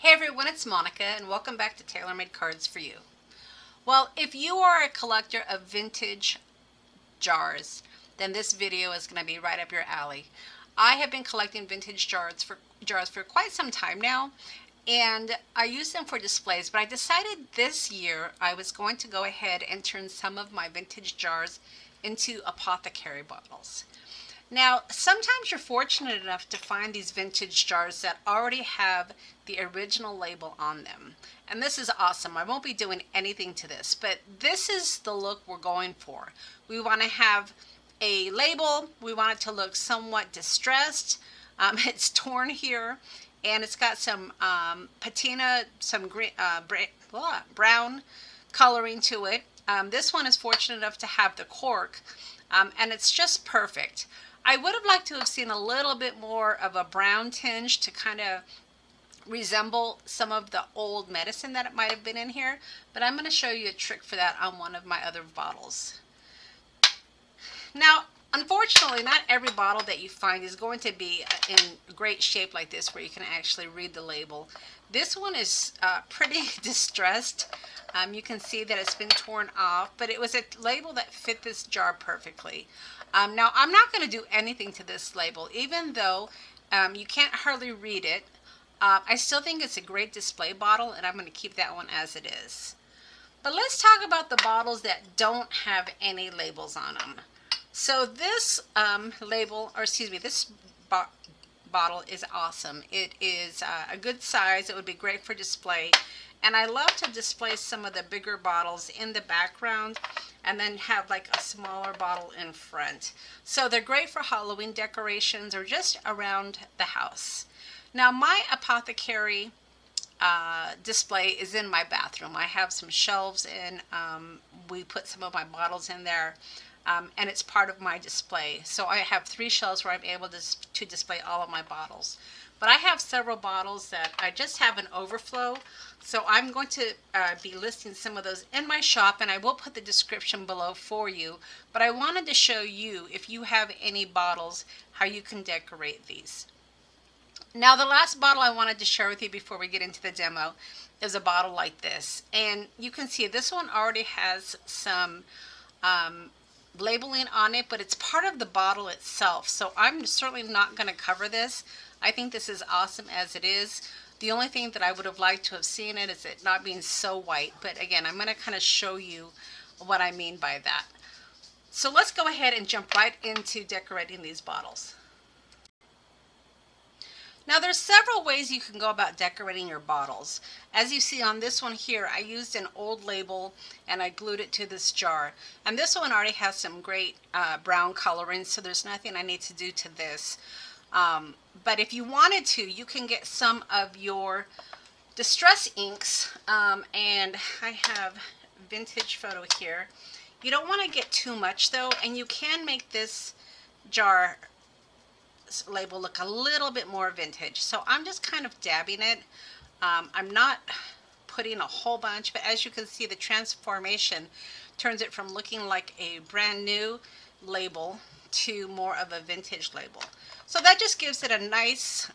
Hey everyone, it's Monica and welcome back to Taylor-Made Cards4u. Well, if you are a collector of vintage jars, then this video is going to be right up your alley. I have been collecting vintage jars for quite some time now, and I use them for displays, but I decided this year I was going to go ahead and turn some of my vintage jars into apothecary bottles. Now, sometimes you're fortunate enough to find these vintage jars that already have the original label on them. And this is awesome. I won't be doing anything to this, but this is the look we're going for. We want to have a label. We want it to look somewhat distressed. It's torn here, and it's got some patina, some green, brown coloring to it. This one is fortunate enough to have the cork, and it's just perfect. I would have liked to have seen a little bit more of a brown tinge to kind of resemble some of the old medicine that it might have been in here, but I'm going to show you a trick for that on one of my other bottles. Now, unfortunately, not every bottle that you find is going to be in great shape like this where you can actually read the label. This one is pretty distressed. You can see that it's been torn off, but it was a label that fit this jar perfectly. Now, I'm not going to do anything to this label, even though you can't hardly read it. I still think it's a great display bottle, and I'm going to keep that one as it is. But let's talk about the bottles that don't have any labels on them. So this this bottle is awesome. It is a good size. It would be great for display. And I love to display some of the bigger bottles in the background and then have like a smaller bottle in front. So they're great for Halloween decorations or just around the house. Now my apothecary display is in my bathroom. I have some shelves and we put some of my bottles in there. And it's part of my display. So I have 3 shelves where I'm able to display all of my bottles. But I have several bottles that I just have an overflow. So I'm going to be listing some of those in my shop, and I will put the description below for you. But I wanted to show you, if you have any bottles, how you can decorate these. Now, the last bottle I wanted to share with you before we get into the demo is a bottle like this. And you can see this one already has some labeling on it, but it's part of the bottle itself. So I'm certainly not going to cover this. I think this is awesome as it is. The only thing that I would have liked to have seen it is it not being so white. But again, I'm going to kind of show you what I mean by that. So let's go ahead and jump right into decorating these bottles. Now there's several ways you can go about decorating your bottles. As you see on this one here, I used an old label and I glued it to this jar. And this one already has some great brown coloring, so there's nothing I need to do to this. But if you wanted to, you can get some of your distress inks, and I have vintage photo here. You don't want to get too much though, and you can make this jar label look a little bit more vintage. So I'm just kind of dabbing it. I'm not putting a whole bunch, but as you can see, the transformation turns it from looking like a brand new label to more of a vintage label. So that just gives it a nice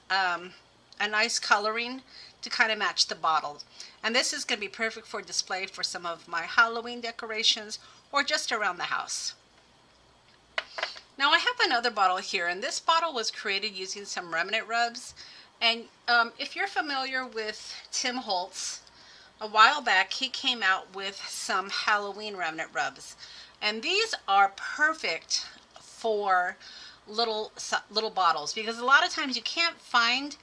coloring to kind of match the bottle. And this is going to be perfect for display for some of my Halloween decorations or just around the house. Now I have another bottle here, and this bottle was created using some Remnant Rubs. And if you're familiar with Tim Holtz, a while back he came out with some Halloween Remnant Rubs. And these are perfect for little bottles, because a lot of times you can't find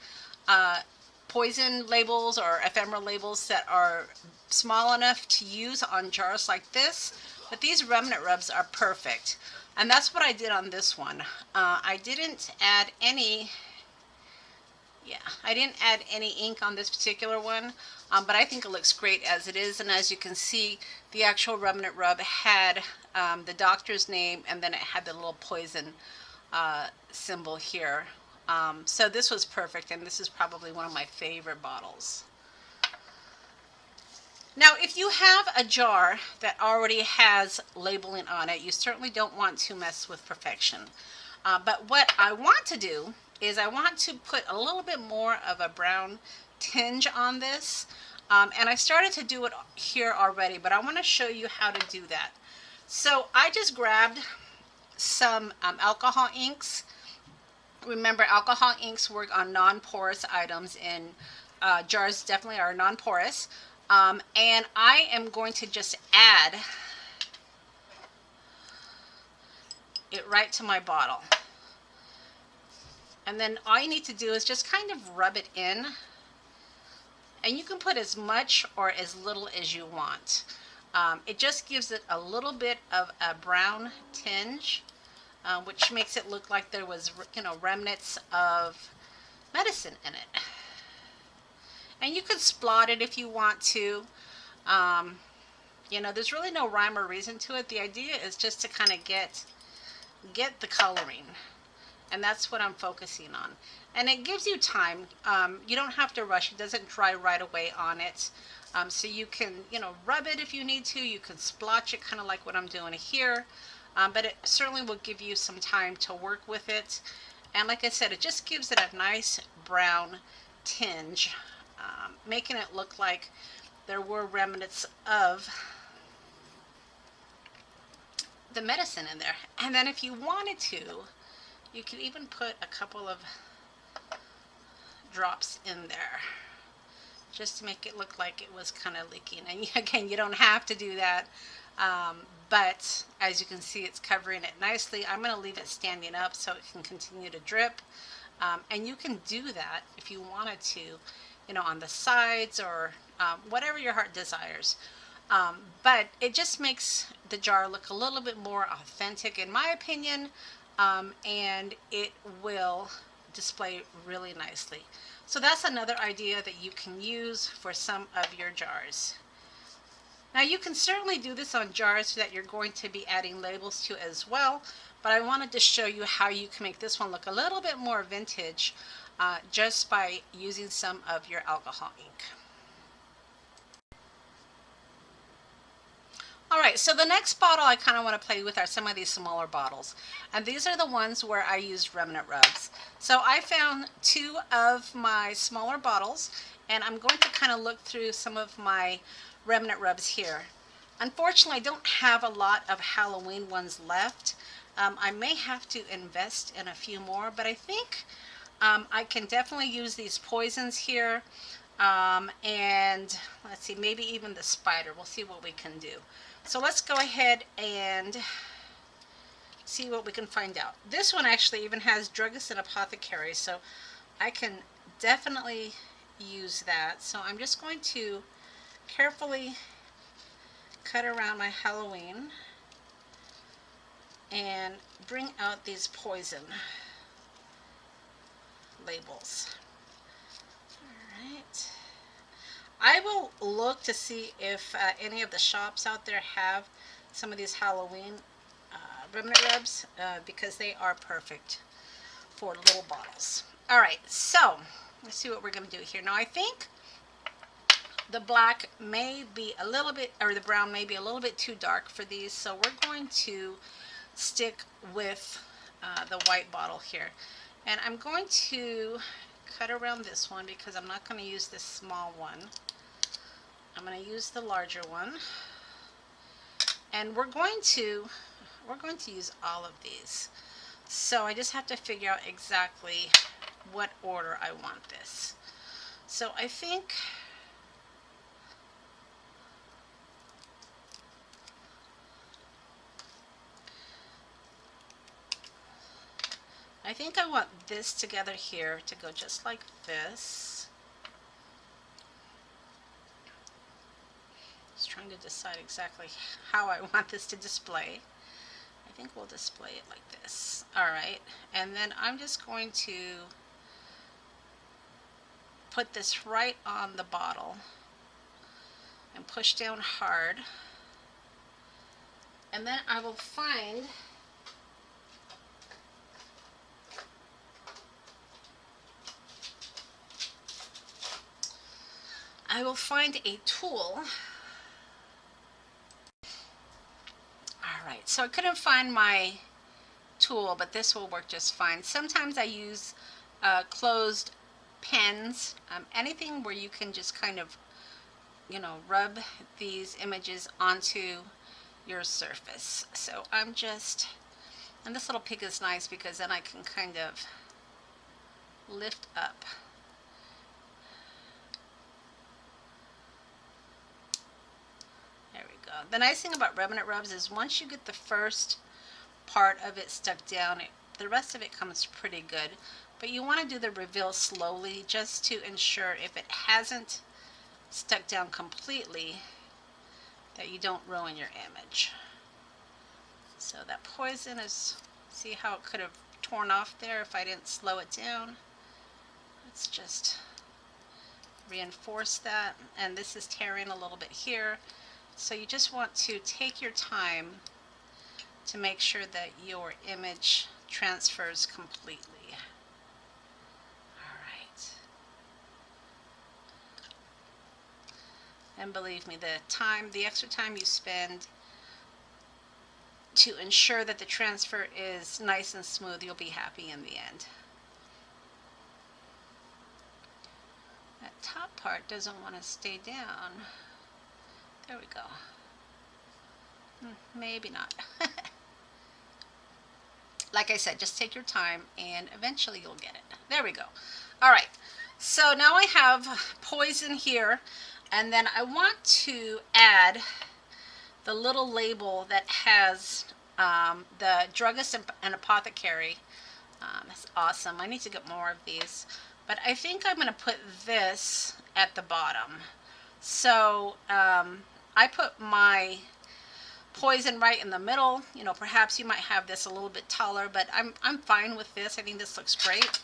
poison labels or ephemera labels that are small enough to use on jars like this. But these Remnant Rubs are perfect. And that's what I did on this one. I didn't add any ink on this particular one, but I think it looks great as it is. And as you can see, the actual Remnant Rub had the doctor's name, and then it had the little poison symbol here. So this was perfect, and this is probably one of my favorite bottles. Now, if you have a jar that already has labeling on it, you certainly don't want to mess with perfection. But what I want to do is I want to put a little bit more of a brown tinge on this. And I started to do it here already, but I want to show you how to do that. So I just grabbed some alcohol inks. Remember, alcohol inks work on non-porous items, and jars definitely are non-porous. And I am going to just add it right to my bottle. And then all you need to do is just kind of rub it in. And you can put as much or as little as you want. It just gives it a little bit of a brown tinge, which makes it look like there was, remnants of medicine in it. And you could splot it if you want to. There's really no rhyme or reason to it. The idea is just to kind of get the coloring. And that's what I'm focusing on. And it gives you time. You don't have to rush. It doesn't dry right away on it. So you can, rub it if you need to. You can splotch it, kind of like what I'm doing here. But it certainly will give you some time to work with it. And like I said, it just gives it a nice brown tinge, making it look like there were remnants of the medicine in there. And then if you wanted to, you could even put a couple of drops in there just to make it look like it was kind of leaking. And again, you don't have to do that, but as you can see, it's covering it nicely. I'm going to leave it standing up so it can continue to drip, and you can do that if you wanted to, on the sides or whatever your heart desires. But it just makes the jar look a little bit more authentic, in my opinion, and it will display really nicely. So that's another idea that you can use for some of your jars. Now you can certainly do this on jars that you're going to be adding labels to as well, but I wanted to show you how you can make this one look a little bit more vintage just by using some of your alcohol ink. Alright, so the next bottle I kind of want to play with are some of these smaller bottles. And these are the ones where I used Remnant Rubs. So I found 2 of my smaller bottles, and I'm going to kind of look through some of my Remnant Rubs here. Unfortunately, I don't have a lot of Halloween ones left. I may have to invest in a few more, but I think I can definitely use these poisons here. And let's see, maybe even the spider. We'll see what we can do. So let's go ahead and see what we can find out. This one actually even has druggist and apothecary, so I can definitely use that. So I'm just going to carefully cut around my Halloween and bring out these poison labels. Alright. I will look to see if any of the shops out there have some of these Halloween Remnant Rubs because they are perfect for little bottles. Alright, so let's see what we're going to do here. Now I think the black may be a little bit, or the brown may be a little bit too dark for these, so we're going to stick with the white bottle here. And I'm going to cut around this one because I'm not going to use this small one. I'm going to use the larger one. And we're going to use all of these. So I just have to figure out exactly what order I want this. So I think I want this together here to go just like this. Just trying to decide exactly how I want this to display. I think we'll display it like this. Alright, and then I'm just going to put this right on the bottle and push down hard. And then I will find a tool. Alright, so I couldn't find my tool, but this will work just fine. Sometimes I use closed pens, anything where you can just kind of, you know, rub these images onto your surface. So I'm just, and this little pick is nice because then I can kind of lift up. There we go. The nice thing about Remnant Rubs is once you get the first part of it stuck down, the rest of it comes pretty good. But you want to do the reveal slowly just to ensure if it hasn't stuck down completely that you don't ruin your image. So that poison is, see how it could have torn off there if I didn't slow it down. Let's just reinforce that. And this is tearing a little bit here. So you just want to take your time to make sure that your image transfers completely. All right. And believe me, the extra time you spend to ensure that the transfer is nice and smooth, you'll be happy in the end. That top part doesn't want to stay down. There we go. Maybe not. Like I said, just take your time and eventually you'll get it. There we go. All right. So now I have poison here, and then I want to add the little label that has the druggist and apothecary. That's awesome. I need to get more of these, but I think I'm going to put this at the bottom. So I put my poison right in the middle. You know, perhaps you might have this a little bit taller, but I'm fine with this. I think this looks great.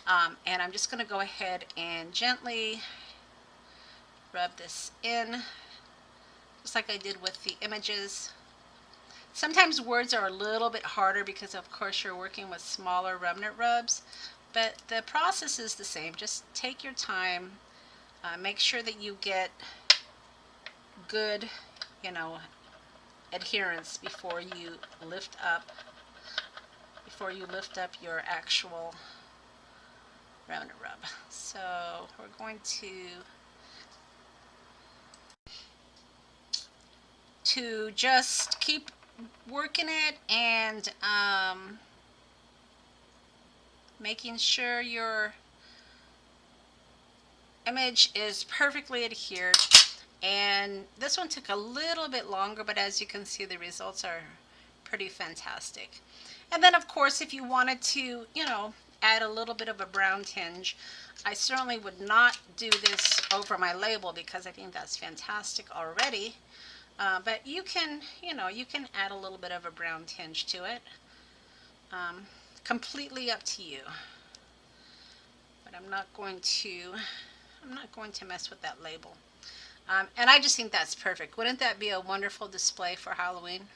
And I'm just going to go ahead and gently rub this in, just like I did with the images. Sometimes words are a little bit harder because of course you're working with smaller remnant rubs, but the process is the same. Just take your time, make sure that you get good, you know, adherence before you lift up your actual remnant rub. So we're going to just keep working it and making sure your image is perfectly adhered. And this one took a little bit longer, but as you can see, the results are pretty fantastic. And then of course, if you wanted to, you know, add a little bit of a brown tinge, I certainly would not do this over my label because I think that's fantastic already. But you can, you know, you can add a little bit of a brown tinge to it. Completely up to you. But I'm not going to mess with that label. And I just think that's perfect. Wouldn't that be a wonderful display for Halloween?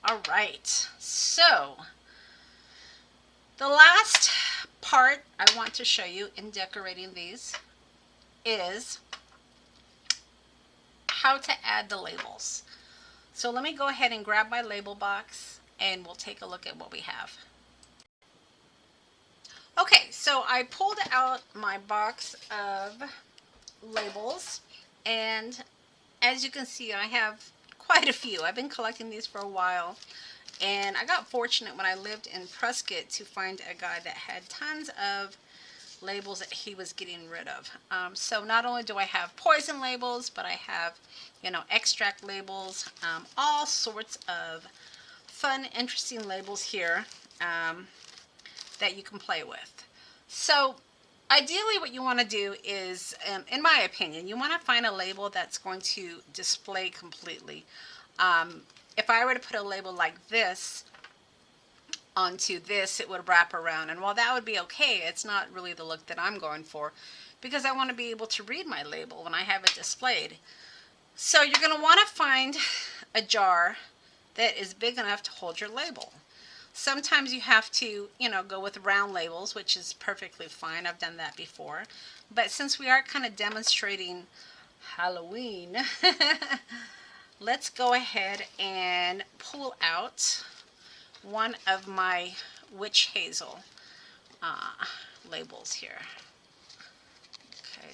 All right, so the last part I want to show you in decorating these is how to add the labels. So let me go ahead and grab my label box and we'll take a look at what we have. Okay, so I pulled out my box of labels, and as you can see, I have quite a few. I've been collecting these for a while, and I got fortunate when I lived in Prescott to find a guy that had tons of labels that he was getting rid of. So not only do I have poison labels, but I have, you know, extract labels, all sorts of fun, interesting labels here that you can play with. So ideally what you want to do is, in my opinion, you want to find a label that's going to display completely. If I were to put a label like this onto this, it would wrap around, and while that would be okay, it's not really the look that I'm going for because I want to be able to read my label when I have it displayed. So you're going to want to find a jar that is big enough to hold your label. Sometimes you have to, you know, go with round labels, which is perfectly fine. I've done that before. But since we are kind of demonstrating Halloween, let's go ahead and pull out one of my witch hazel labels here.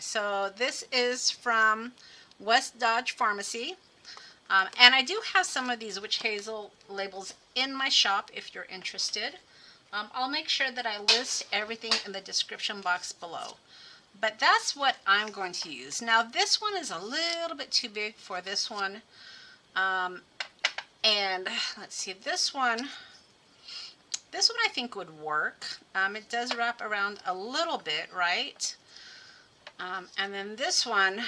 so this is from West Dodge Pharmacy. And I do have some of these witch hazel labels in my shop if you're interested. I'll make sure that I list everything in the description box below. But that's what I'm going to use. Now this one is a little bit too big for this one. And let's see, this one I think would work. It does wrap around a little bit, right? And then this one,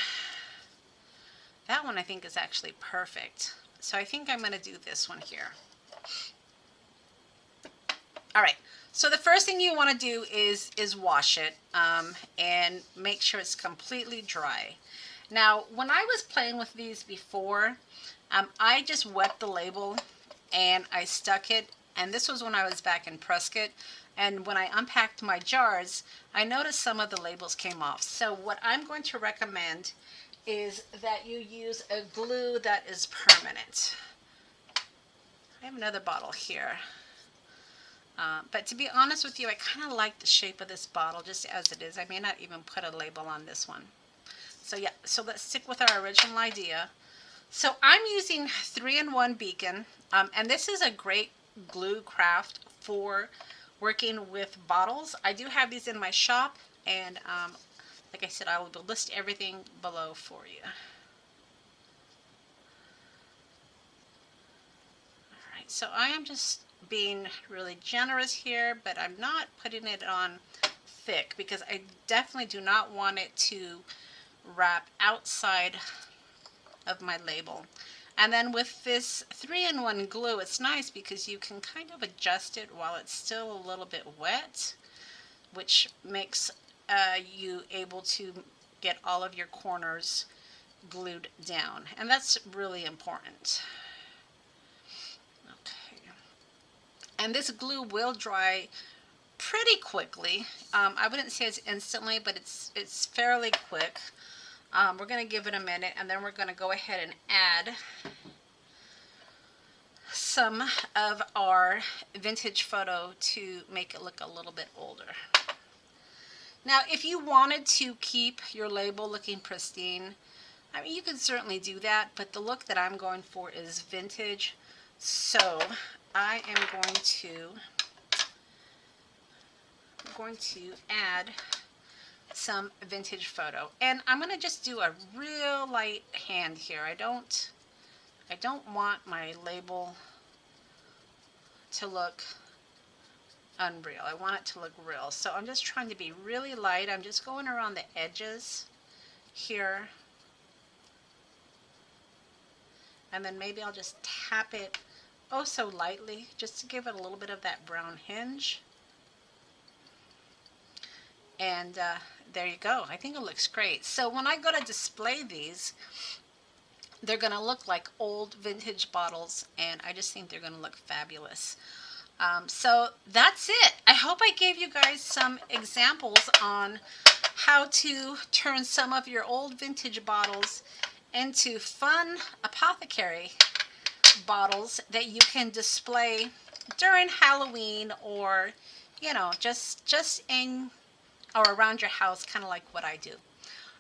that one I think is actually perfect. So I think I'm going to do this one here. All right. So the first thing you want to do is wash it and make sure it's completely dry. Now, when I was playing with these before, I just wet the label and I stuck it. And this was when I was back in Prescott. And when I unpacked my jars, I noticed some of the labels came off. So what I'm going to recommend is that you use a glue that is permanent. I have another bottle here. But to be honest with you, I kind of like the shape of this bottle just as it is. I may not even put a label on this one. So yeah, so let's stick with our original idea. So I'm using 3-in-1 Beacon, and this is a great glue craft for working with bottles. I do have these in my shop, and like I said, I will list everything below for you. Alright, so I am just being really generous here, but I'm not putting it on thick because I definitely do not want it to wrap outside of my label. And then with this 3-in-1 glue, it's nice because you can kind of adjust it while it's still a little bit wet, which makes you able to get all of your corners glued down. And that's really important. Okay. And this glue will dry pretty quickly. I wouldn't say it's instantly, but it's fairly quick. We're going to give it a minute, and then we're going to go ahead and add some of our vintage photo to make it look a little bit older. Now, if you wanted to keep your label looking pristine, I mean, you can certainly do that, but the look that I'm going for is vintage. So I am going to add some vintage photo, and I'm going to just do a real light hand here. I don't want my label to look unreal. I want it to look real. So I'm just trying to be really light. I'm just going around the edges here, and then maybe I'll just tap it oh so lightly just to give it a little bit of that brown hinge. And there you go. I think it looks great. So when I go to display these, they're going to look like old vintage bottles, and I just think they're going to look fabulous. So that's it. I hope I gave you guys some examples on how to turn some of your old vintage bottles into fun apothecary bottles that you can display during Halloween, or, you know, just in or around your house, kind of like what I do.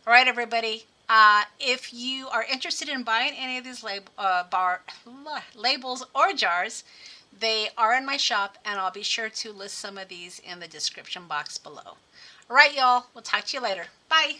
All right, everybody. If you are interested in buying any of these labels or jars, they are in my shop, and I'll be sure to list some of these in the description box below. All right, y'all. We'll talk to you later. Bye.